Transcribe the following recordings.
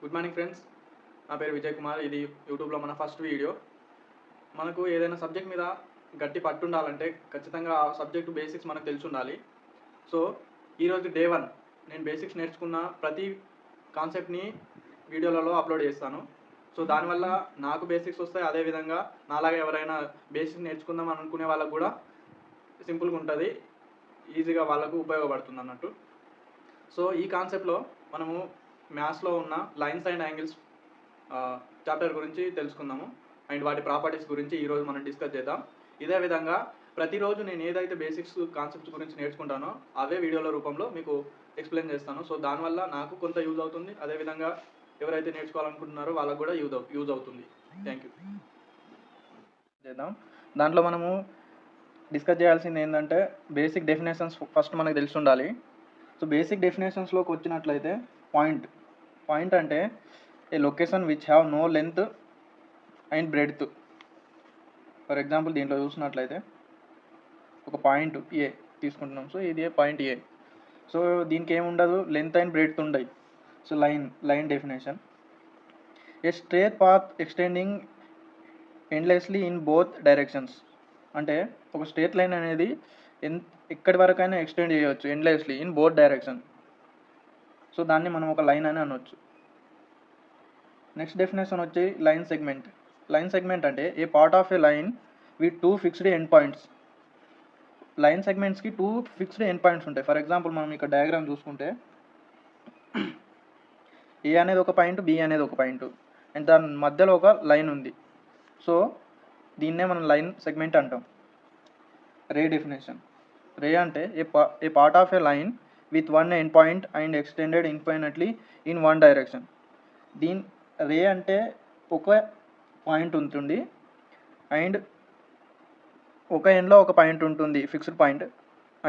Good morning friends. నా పేరు విజయ్ కుమార్. ఇది యూట్యూబ్లో మన ఫస్ట్ వీడియో. మనకు ఏదైనా సబ్జెక్ట్ మీద గట్టి పట్టు ఉండాలంటే ఖచ్చితంగా ఆ సబ్జెక్టు బేసిక్స్ మనకు తెలిసి ఉండాలి. సో ఈరోజు డే 1 నేను బేసిక్స్ నేర్చుకున్న ప్రతి కాన్సెప్ట్ని వీడియోలలో అప్లోడ్ చేస్తాను. సో దానివల్ల నాకు బేసిక్స్ వస్తాయి. అదేవిధంగా నాలాగా ఎవరైనా బేసిక్స్ నేర్చుకుందాం అనుకునే వాళ్ళకు కూడా సింపుల్గా ఉంటుంది, ఈజీగా వాళ్ళకు ఉపయోగపడుతుంది అన్నట్టు. సో ఈ కాన్సెప్ట్లో మనము మ్యాథ్స్లో ఉన్న లైన్స్ అండ్ యాంగిల్స్ చాప్టర్ గురించి తెలుసుకుందాము అండ్ వాటి ప్రాపర్టీస్ గురించి ఈరోజు మనం డిస్కస్ చేద్దాం. ఇదే విధంగా ప్రతిరోజు నేను ఏదైతే బేసిక్స్ కాన్సెప్ట్స్ గురించి నేర్చుకుంటానో అవే వీడియోల రూపంలో మీకు ఎక్స్ప్లెయిన్ చేస్తాను. సో దానివల్ల నాకు కొంత యూజ్ అవుతుంది, అదేవిధంగా ఎవరైతే నేర్చుకోవాలనుకుంటున్నారో వాళ్ళకు కూడా యూజ్ అవుతుంది. Thank you. చేద్దాం. దాంట్లో మనము డిస్కస్ చేయాల్సింది ఏంటంటే బేసిక్ డెఫినేషన్స్ ఫస్ట్ మనకు తెలిసి ఉండాలి. సో బేసిక్ డెఫినేషన్స్లోకి వచ్చినట్లయితే పాయింట్ అంటే a location which have no length and breadth. For example దీంట్లో చూసినట్లయితే ఒక పాయింట్ ఏ తీసుకుంటున్నాం. సో ఇది పాయింట్ ఏ. సో దీనికి ఏముండదు, లెంత్ అండ్ బ్రెడ్త్ ఉండయి. So line definition a straight path extending endlessly in both directions. అంటే ఒక స్ట్రేట్ లైన్ అనేది ఎక్కడి వరకైనా ఎక్స్టెండ్ చేయవచ్చు endlessly in both direction. So దాన్ని మనం ఒక లైన్ అని అనొచ్చు. నెక్స్ట్ డెఫినేషన్ వచ్చి లైన్ సెగ్మెంట్ అంటే a part of a line with 2 fixed end points. Line సెగ్మెంట్స్కి 2 ఫిక్స్డ్ ఎండ్ పాయింట్స్ ఉంటాయి. ఫర్ ఎగ్జాంపుల్ మనం ఇక్కడ డయాగ్రామ్ చూసుకుంటే ఏ అనేది ఒక పాయింట్, బి అనేది ఒక పాయింట్ అండ్ దాని మధ్యలో ఒక లైన్ ఉంది. సో దీన్నే మనం లైన్ సెగ్మెంట్ అంటాం. రే డెఫినేషన్. రే అంటే a part of a line with 1 end point and extended infinitely in 1 direction. Ray అంటే ఒక పాయింట్ ఉంటుంది అండ్ ఒక ఎండ్లో ఒక పాయింట్ ఉంటుంది, ఫిక్స్డ్ పాయింట్,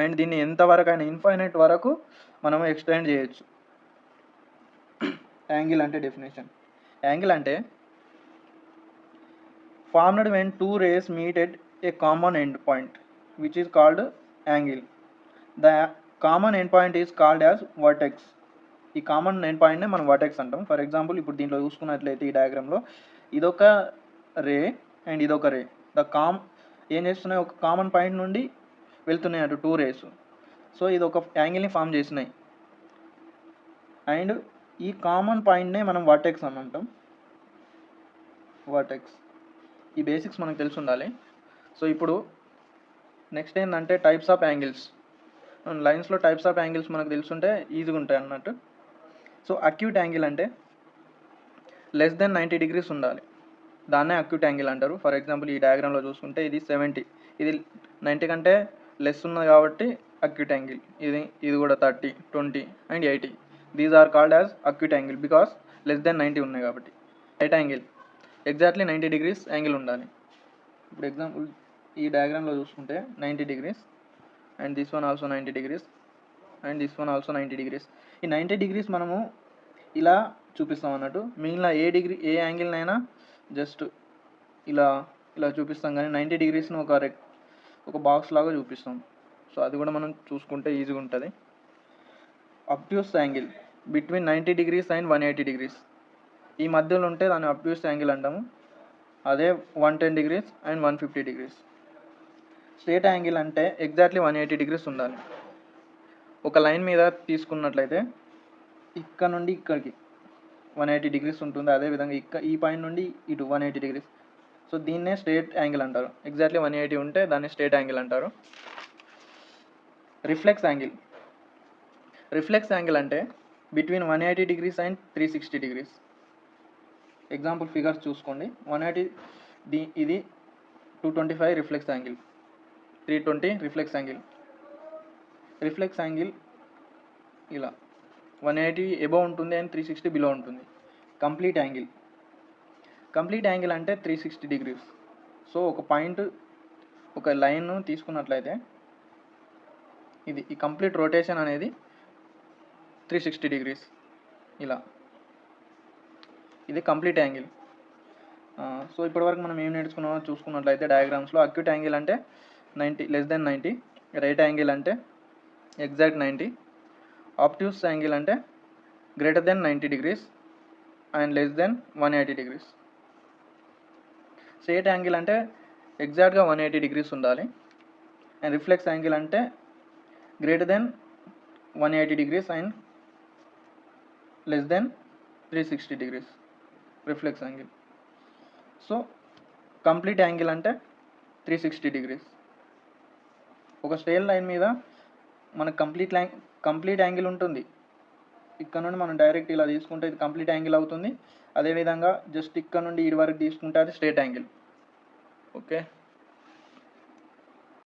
అండ్ దీన్ని ఎంతవరకు అయినా ఇన్ఫైనైట్ వరకు మనం ఎక్స్టెండ్ చేయొచ్చు. యాంగిల్ అంటే డెఫినేషన్. యాంగిల్ అంటే formed when 2 rays meet at a common end point which is called angle. The common end point is called as vertex. ఈ కామన్ ఎండ్ పాయింట్నే మనం వర్టెక్స్ అంటాం. ఫర్ ఎగ్జాంపుల్ ఇప్పుడు దీంట్లో చూసుకున్నట్లయితే ఈ డయాగ్రామ్లో ఇదొక రే అండ్ ఇదొక రే. ఏం చేస్తున్నాయి, ఒక కామన్ పాయింట్ నుండి వెళ్తున్నాయి అటు 2 rays. సో ఇది ఒక యాంగిల్ని ఫామ్ చేసినాయి అండ్ ఈ కామన్ పాయింట్నే మనం వర్టెక్స్ అని అంటాం. వర్టెక్స్. ఈ బేసిక్స్ మనకు తెలిసి ఉండాలి. సో ఇప్పుడు నెక్స్ట్ ఏంటంటే టైప్స్ ఆఫ్ యాంగిల్స్. లైన్స్లో టైప్స్ ఆఫ్ యాంగిల్స్ మనకు తెలుసుంటే ఈజీగా ఉంటాయి అన్నట్టు. సో అక్యూట్ యాంగిల్ అంటే లెస్ దెన్ 90 degrees ఉండాలి, దాన్నే అక్యూట్ యాంగిల్ అంటారు. ఫర్ ఎగ్జాంపుల్ ఈ డయాగ్రామ్లో చూసుకుంటే ఇది 70, ఇది 90 కంటే లెస్ ఉన్నది కాబట్టి అక్యూట్ యాంగిల్. ఇది కూడా 30, 20 and 80. These are called as acute angle because less than 90 ఉన్నాయి కాబట్టి. Right angle exactly 90 degrees angle ఉండాలి. ఇప్పుడు ఎగ్జాంపుల్ ఈ డయాగ్రామ్లో చూసుకుంటే 90 degrees and this one also 90 degrees and this one also 90 degrees. ఈ 90 degrees మనము ఇలా చూపిస్తాం అన్నట్టు. మిగిలిన ఏ యాంగిల్నైనా జస్ట్ ఇలా చూపిస్తాం, కానీ 90 degreesని ఒక బాక్స్ లాగా చూపిస్తాం. సో అది కూడా మనం చూసుకుంటే ఈజీగా ఉంటుంది. Obtuse angle between 90 degrees and 180 degrees. ఈ మధ్యలో ఉంటే దాన్ని అబ్ట్యూస్ యాంగిల్ అంటాము. అదే 110 degrees and 150 degrees. Straight angle అంటే ఎగ్జాక్ట్లీ 180 degrees ఉండాలి. ఒక లైన్ మీద తీసుకున్నట్లయితే ఇక్కడ నుండి ఇక్కడికి 180 degrees ఉంటుంది. అదేవిధంగా ఈ పాయింట్ నుండి ఇటు 180 degrees. సో దీన్నే స్ట్రేట్ యాంగిల్ అంటారు. ఎగ్జాక్ట్లీ 180 ఉంటే దాన్ని స్ట్రేట్ యాంగిల్ అంటారు. రిఫ్లెక్స్ యాంగిల్ అంటే between 180 degrees and 360 degrees. Example figures చూసుకోండి. 180 ఇది 225 రిఫ్లెక్స్ యాంగిల్, 320 రిఫ్లెక్స్ యాంగిల్ ఇలా 180 ఎబోవ్ ఉంటుంది అండ్ 360 బిలో ఉంటుంది. కంప్లీట్ యాంగిల్ అంటే 360 degrees. సో ఒక పాయింట్, ఒక లైన్ తీసుకున్నట్లయితే ఈ కంప్లీట్ రొటేషన్ అనేది 360 degrees ఇలా. ఇది కంప్లీట్ యాంగిల్. సో ఇప్పటివరకు మనం ఏం నేర్చుకున్నామో చూసుకున్నట్లయితే డయాగ్రామ్స్లో అక్యూట్ యాంగిల్ అంటే 90 లెస్ దెన్ 90, రైట్ యాంగిల్ అంటే ఎగ్జాక్ట్ 90, ఆబ్ట్యూస్ యాంగిల్ అంటే greater than 90 degrees and less than 180 degrees. Straight angle అంటే ఎగ్జాక్ట్గా 180 degrees ఉండాలి. అండ్ రిఫ్లెక్స్ యాంగిల్ అంటే greater than 180 degrees and less than 360 degrees reflex angle. So complete angle అంటే 360 degrees. ఒక straight line మీద మనకు కంప్లీట్ యాంగిల్ ఉంటుంది. ఇక్కడ నుండి మనం డైరెక్ట్ ఇలా తీసుకుంటే ఇది కంప్లీట్ యాంగిల్ అవుతుంది. అదేవిధంగా జస్ట్ ఇక్కడ నుండి ఇటు వరకు తీసుకుంటే అది స్ట్రెయిట్ యాంగిల్. ఓకే.